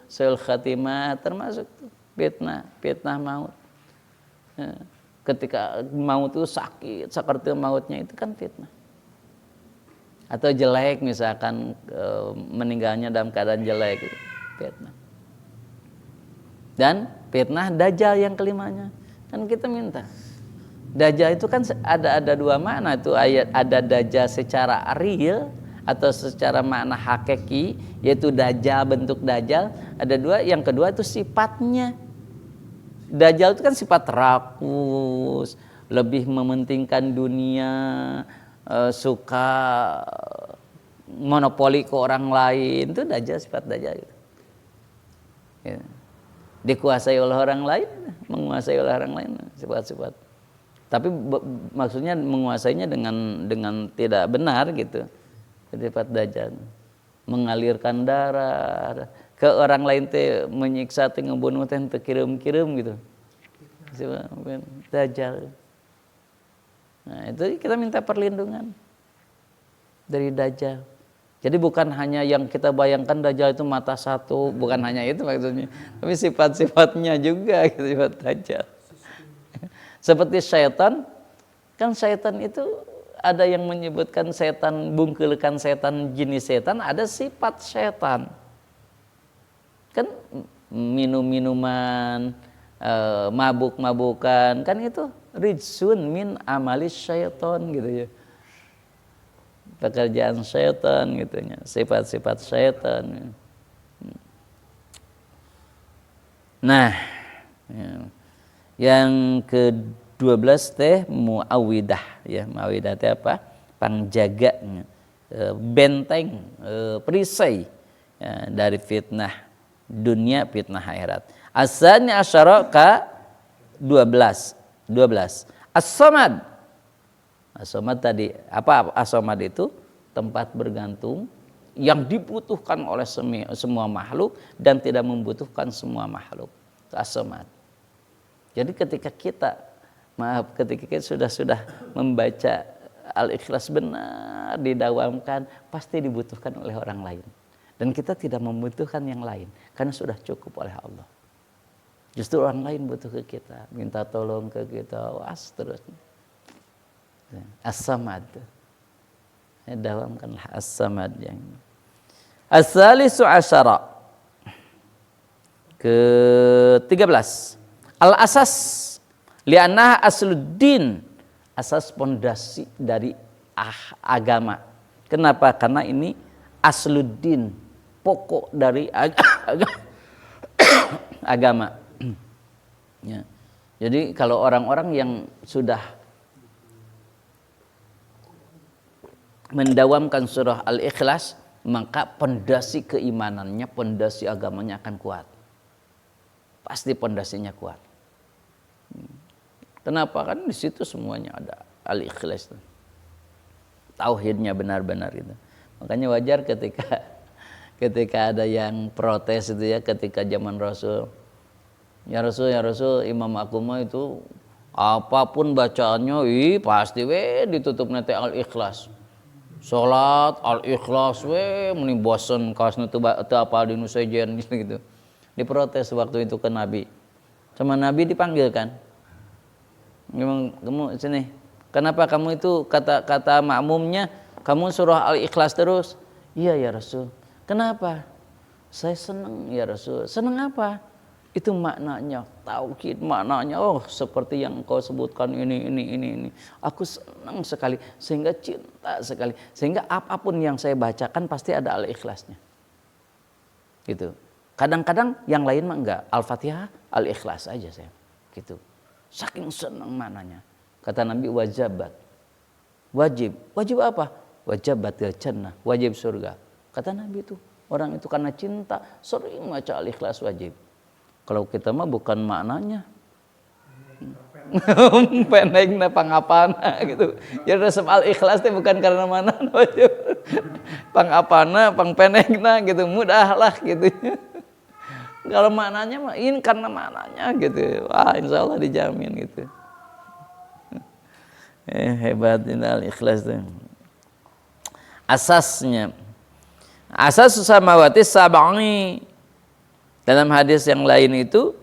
suul khatimah, termasuk fitnah maut. Ketika maut itu sakit, sakaratul mautnya itu kan fitnah. Atau jelek misalkan meninggalnya dalam keadaan jelek gitu. Fitnah. Dan fitnah dajjal yang kelimanya. Kan kita minta. Dajjal itu kan ada 2 makna itu, ayat ada dajjal secara real atau secara makna hakiki, yaitu dajjal, bentuk dajjal. Ada 2, yang kedua itu sifatnya. Dajjal itu kan sifat rakus, lebih mementingkan dunia, suka monopoli ke orang lain. Itu dajjal, sifat dajjal gitu. Ya. Dikuasai oleh orang lain, menguasai oleh orang lain, sifat-sifat. Tapi maksudnya menguasainya dengan tidak benar gitu. Sifat dajjal mengalirkan darah ke orang lain teh, menyiksa teh, ngebunuh teh kirim-kirim gitu. Sifat dajjal. Nah, itu kita minta perlindungan dari dajjal. Jadi bukan hanya yang kita bayangkan dajjal itu mata satu, bukan hanya itu maksudnya, tapi sifat-sifatnya juga gitu, sifat dajjal. Seperti syaitan, kan syaitan itu ada yang menyebutkan setan, bungkelkan setan, jenis setan, ada sifat syaitan. Kan minum-minuman, mabuk-mabukan, kan itu rijsun min amalis syaitan gitu ya. Pekerjaan syaitan gitu ya, sifat-sifat syaitan. Nah, yang ke-12 teh muawidah ya. Muawidah teh apa? Pangjaga, benteng, perisai ya, dari fitnah dunia, fitnah akhirat. Asani asyara ka 12. As-samad. As-samad tadi, apa as-samad itu? Tempat bergantung yang dibutuhkan oleh semua makhluk dan tidak membutuhkan semua makhluk. Itu as-samad. Jadi ketika kita sudah membaca Al-Ikhlas benar, didawamkan, pasti dibutuhkan oleh orang lain. Dan kita tidak membutuhkan yang lain karena sudah cukup oleh Allah. Justru orang lain butuh ke kita, minta tolong ke kita, seterusnya. As-samad. Dawamkanlah as-samad yang ini. As-salisu asyara. Ke-13. Al-asas li'annaha asluddin. Asas pondasi dari agama. Kenapa? Karena ini asluddin, pokok dari agama. Ya. Jadi kalau orang-orang yang sudah mendawamkan surah Al-Ikhlas, maka pondasi keimanannya, pondasi agamanya akan kuat. Pasti pondasinya kuat. Kenapa? Kan di situ semuanya ada al-ikhlas. Tauhidnya benar-benar itu. Makanya wajar ketika ada yang protes itu ya, ketika zaman Rasul. Ya Rasul, imam aku mah itu apapun bacaannya, pasti ditutup nanti al-ikhlas. Salat al-ikhlas meni bosen kaosna teu apal dinu sejen gitu. Diprotes waktu itu ke Nabi. Sama Nabi dipanggil kan. Kamu sini. Kenapa kamu itu kata makmumnya kamu surah al-ikhlas terus? Iya ya Rasul. Kenapa? Saya senang ya Rasul. Senang apa? Itu maknanya tauhid, maknanya seperti yang kau sebutkan ini. Aku senang sekali sehingga cinta sekali sehingga apapun yang saya bacakan pasti ada al-ikhlasnya. Gitu. Kadang-kadang yang lain mah enggak, Al-Fatihah, al-ikhlas aja saya. Gitu. Saking senang maknanya. Kata Nabi wajabat. Wajib apa? Wajabatil jannah, wajib surga. Kata Nabi itu, orang itu karena cinta sering baca al-ikhlas wajib. Kalau kita mah bukan maknanya. Pendekna pangapana gitu. Jadi resep al-ikhlas itu bukan karena mana wajib. Pangapana, pangpendekna gitu, mudah lah gitu. Kalau maknanya mah ini karena maknanya gitu. Wah, insya Allah dijamin gitu. Hebat ini al-ikhlas itu. Asasnya. Asas samawati sab'i. Dalam hadis yang lain itu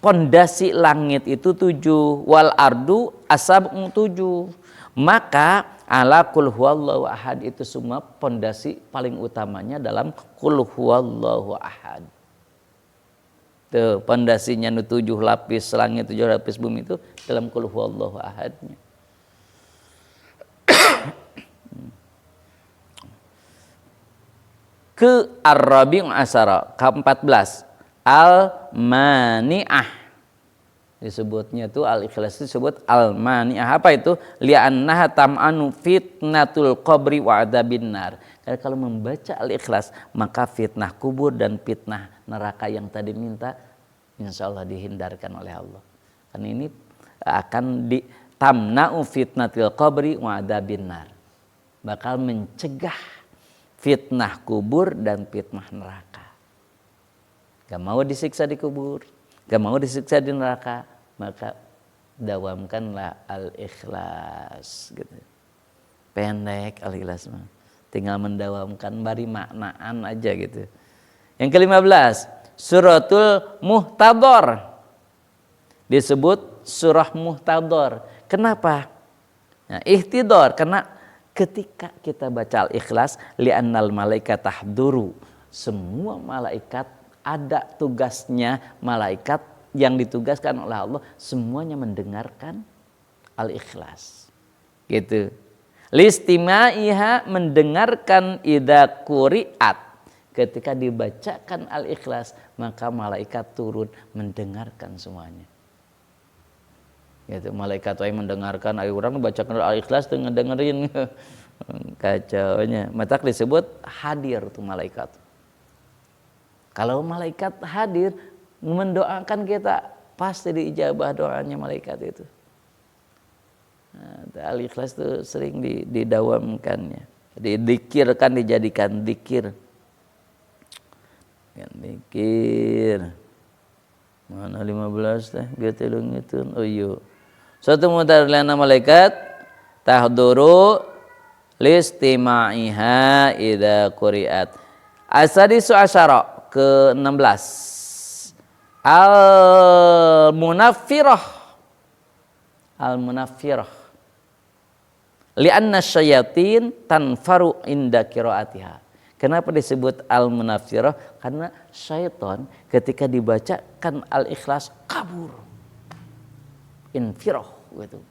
pondasi langit itu 7, wal ardu asab'u 7. Maka ala qul huwallahu ahad itu semua pondasi paling utamanya dalam qul huwallahu ahad. Tuh pondasinya 7 lapis langit, 7 lapis bumi itu dalam qul huwallahu ahadnya. Ke ar-rabi'u asyara, ke-14 al-mani'ah. Disebutnya tuh al-ikhlas disebut al-mani'ah. Apa itu? Li'annaha tam'anu fitnatul qabri wa adzabin nar. Karena kalau membaca al-ikhlas maka fitnah kubur dan fitnah neraka yang tadi minta insyaallah dihindarkan oleh Allah. Karena ini akan tamna'u fitnatul qabri wa adzabin nar. Bakal mencegah fitnah kubur dan fitnah neraka. Gak mau disiksa di kubur, gak mau disiksa di neraka, maka dawamkanlah al-ikhlas gitu. Pendek al-ikhlas mah. Tinggal mendawamkan bari maknaan aja gitu. Yang ke-15, suratul muhtadhar. Disebut surah muhtadhar. Kenapa? Nah, ihtidhar karena ketika kita baca al-ikhlas li'annal malaikat tahduru, semua malaikat ada tugasnya, malaikat yang ditugaskan oleh Allah semuanya mendengarkan al-ikhlas gitu. Listima'iha mendengarkan idza quri'at, ketika dibacakan al-ikhlas maka malaikat turun mendengarkan semuanya. Gitu, malaikat yang mendengarkan ayo orang bacakan al-ikhlas dengan dengerin kacaunya. Maka disebut hadir tuh malaikat. Kalau malaikat hadir mendoakan kita pasti diijabah doanya malaikat itu. Nah, al-ikhlas itu sering didawamkannya, didikirkan, dijadikan dikir. Dikir. Mana 15 teh? Biar telung itu. Oh iya. Suatu mutarlana malaikat tahduru listima'iha idza quri'at. Asadisu asyara ke-16. Al-munaffirah. Al-munaffirah. Li'anna syayatin tanfaru inda qiraatiha. Kenapa disebut al-munaffirah? Karena syaitan ketika dibacakan al-ikhlas kabur. Infirah gitu.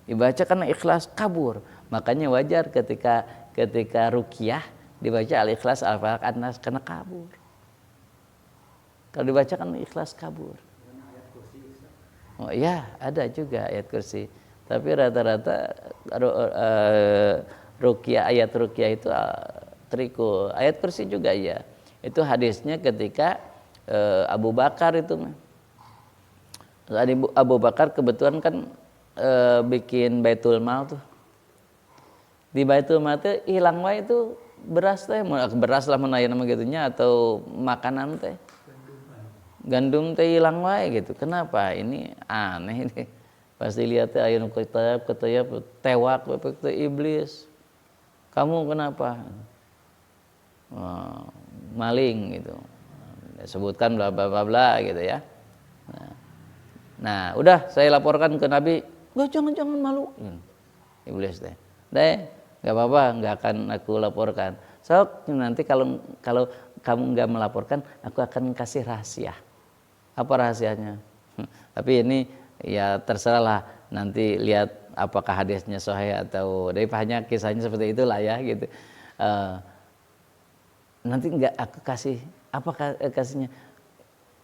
Dibacakan ikhlas kabur. Makanya wajar ketika ruqyah dibaca al-ikhlas al-falaq an-nas karena kabur. Kalau dibacakan ikhlas kabur. Oh iya, ada juga ayat kursi. Tapi rata-rata ruqyah, ayat ruqyah itu istriku. Ayat kursi juga iya. Itu hadisnya ketika Abu Bakar itu mah. Abu Bakar kebetulan kan bikin Baitul Mal tuh. Di Baitul Mal teh hilang wae itu beras teh, beras lah menaya nama gitunya atau makanan teh. Gandum teh hilang wae gitu. Kenapa? Ini aneh ini. Pasti lihat teh aya nu ketayap tewak teh iblis. Kamu kenapa? Maling gitu. Sebutkan bla bla bla bla gitu ya. Nah, udah saya laporkan ke Nabi. Enggak, jangan malu. Iblis teh. Deh, enggak apa-apa, enggak akan aku laporkan. Sok nanti kalau kamu enggak melaporkan, aku akan kasih rahasia. Apa rahasianya? Tapi ini ya terserahlah, nanti lihat apakah hadisnya sahih atau daripadanya kisahnya seperti itulah ya gitu. Nanti enggak aku kasih, apa kasihnya?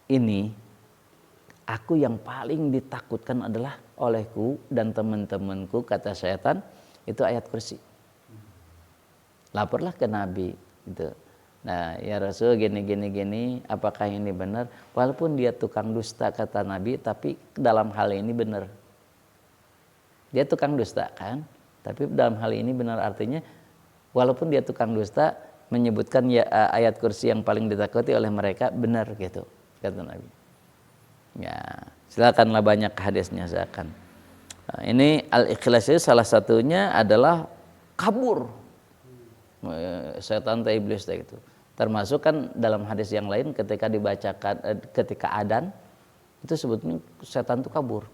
Ini aku yang paling ditakutkan adalah olehku dan teman-temanku, kata syaitan, itu ayat kursi. Laporlah ke Nabi gitu. Nah, ya Rasul gini, apakah ini benar? Walaupun dia tukang dusta kata Nabi, tapi dalam hal ini benar. Dia tukang dusta kan? Tapi dalam hal ini benar, artinya walaupun dia tukang dusta, menyebutkan ya ayat kursi yang paling ditakuti oleh mereka benar gitu, kata Nabi. Ya, silakanlah banyak hadisnya silakan. Nah, ini al-ikhlas itu salah satunya adalah kabur. Setan atau iblis itu. Termasuk kan dalam hadis yang lain ketika dibacakan ketika adzan itu sebetulnya setan itu kabur.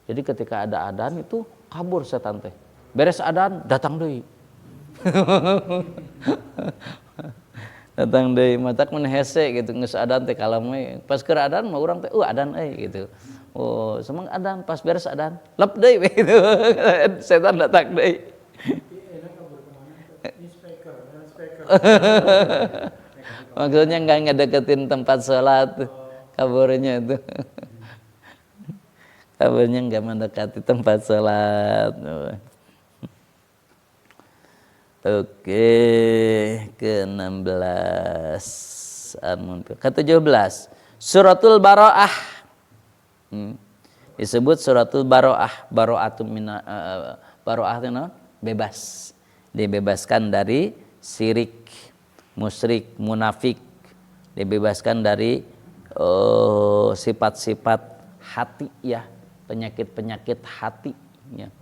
Jadi ketika ada adzan itu kabur setan teh. Beres adzan datang deui. Datang deui matak mun hese gitu geus adzan teh kalam we. Pas keur adzan mah urang teh adzan gitu. Oh, semang adzan pas beres adzan lep deui gitu. Setan datang deui. Maksudnya nggak ngedeketin tempat sholat, kaburnya itu. Kaburnya nggak mendekati tempat sholat. Oke, ke-16. Ke-17. Suratul Bara'ah. Disebut suratul Bara'ah. Bara'atun mina Bara'ah itu bebas. Dibebaskan dari syirik, musyrik, munafik, dibebaskan dari sifat-sifat hati ya, penyakit-penyakit hati ya.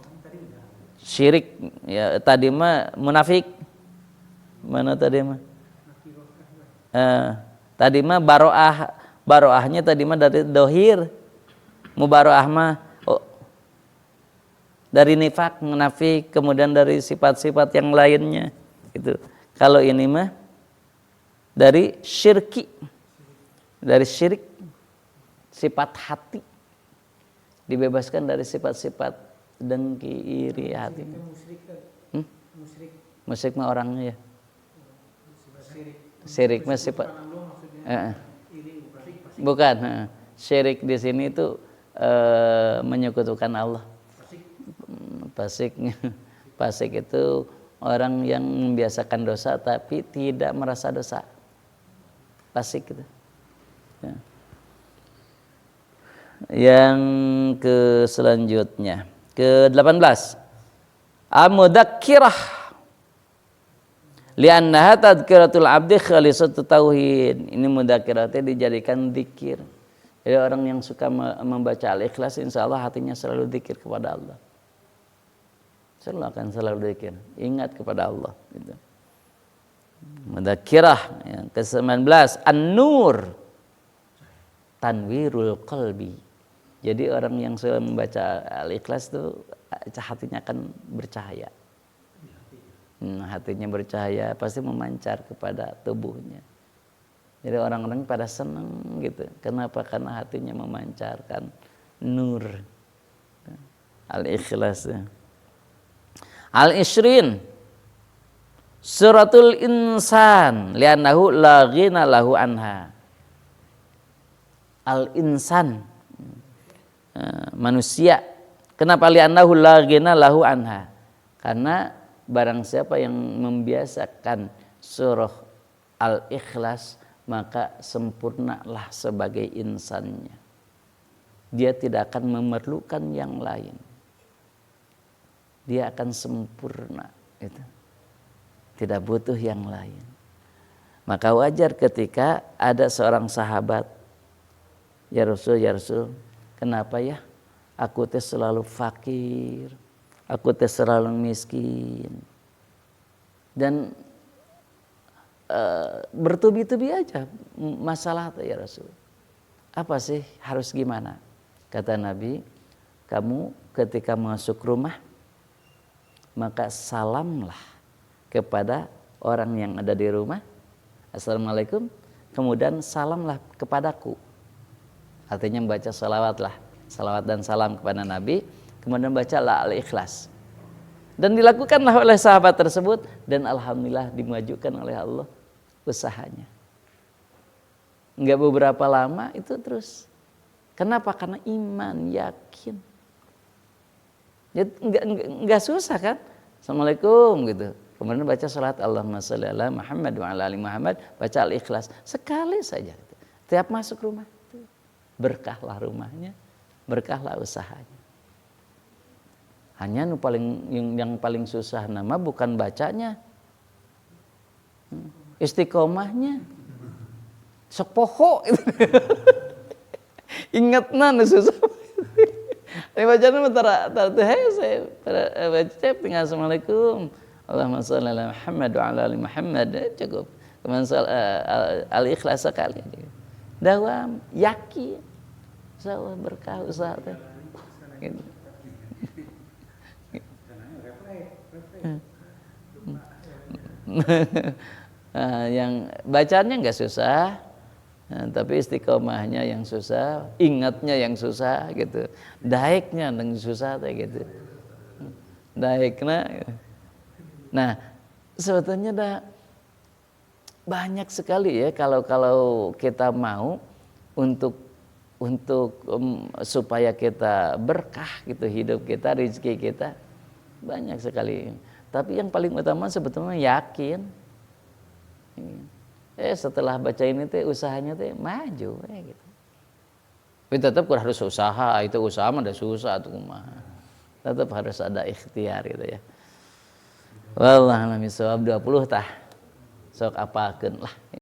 Syirik ya, tadi mah munafik. Mana tadi mah? Tadi mah baroah, baroahnya tadi mah dari dohir. Mubaroah mah dari nifak, munafik, kemudian dari sifat-sifat yang lainnya gitu. Kalau ini mah dari syirki, dari syirik, sifat hati, dibebaskan dari sifat-sifat dengki, iri hati. Musyrik mah orangnya ya. Syirik mah sifat. Bukan. Syirik di sini itu menyekutukan Allah. Fasik itu orang yang membiasakan dosa tapi tidak merasa dosa. Fasik itu. Ya. Yang ke selanjutnya, ke-18. Al-mudakkirah li'annaha tadhkiratul abdi khalisatut tauhid. Ini mudakkirah itu dijadikan zikir. Jadi orang yang suka membaca Al-Ikhlas insyaallah hatinya selalu zikir kepada Allah. Selalu zikir, ingat kepada Allah gitu. Mudzakirah yang ke-19 An-Nur, tanwirul qalbi. Jadi orang yang sudah membaca Al-Ikhlas itu hatinya akan bercahaya. Hatinya bercahaya pasti memancar kepada tubuhnya. Jadi orang-orang pada senang gitu. Kenapa? Karena hatinya memancarkan nur Al-Ikhlas. Al-Ishrin Suratul Insan li'annahu la ghina lahu anha. Al-Insan manusia. Kenapa li'annahu la ghina lahu anha? Karena barang siapa yang membiasakan surah Al-Ikhlas, maka sempurnalah sebagai insannya. Dia tidak akan memerlukan yang lain. Dia akan sempurna. Itu. Tidak butuh yang lain. Maka wajar ketika ada seorang sahabat, ya Rasul, kenapa ya aku teh selalu fakir, aku teh selalu miskin, dan bertubi-tubi aja masalah ya Rasul. Apa sih, harus gimana? Kata Nabi, kamu ketika masuk rumah, maka salamlah kepada orang yang ada di rumah, assalamualaikum, kemudian salamlah kepadaku. Artinya membaca salawat dan salam kepada Nabi, kemudian bacalah Al-Ikhlas. Dan dilakukanlah oleh sahabat tersebut, dan alhamdulillah dimajukan oleh Allah usahanya. Enggak beberapa lama itu terus. Kenapa? Karena iman, yakin. Ya, enggak susah kan? Assalamualaikum gitu. Kemudian baca salat Allahumma sholli ala Muhammad wa ala ali Muhammad, baca Al-Ikhlas sekali saja. Tiap masuk rumah, berkahlah rumahnya, berkahlah usahanya. Hanya yang paling susah nama bukan bacanya, istiqomahnya, sok poho. Ingatna nu susah. Ini bacaan tara saya baca tinggal assalamualaikum. Allahumma sholli ala Muhammad wa ala ali Muhammad, cukup. Kemudian Al-Ikhlas sekali. Dawam, yakin. Insyaallah berkah usaha teh. Gitu. Yang bacaannya nggak susah, tapi istiqomahnya yang susah, ingatnya yang susah gitu, daiknya yang susah gitu, daiknya. Nah, sebetulnya dah banyak sekali ya kalau kita mau untuk supaya kita berkah gitu hidup kita, rezeki kita banyak sekali. Tapi yang paling utama sebetulnya yakin. Setelah baca ini teh usahanya teh maju gitu. Tapi tetap harus usaha, itu usaha mah ada susah tuh mah. Tetap harus ada ikhtiar gitu ya. Wallahu a'lam bishawab 20 tah. Sok apakeun lah.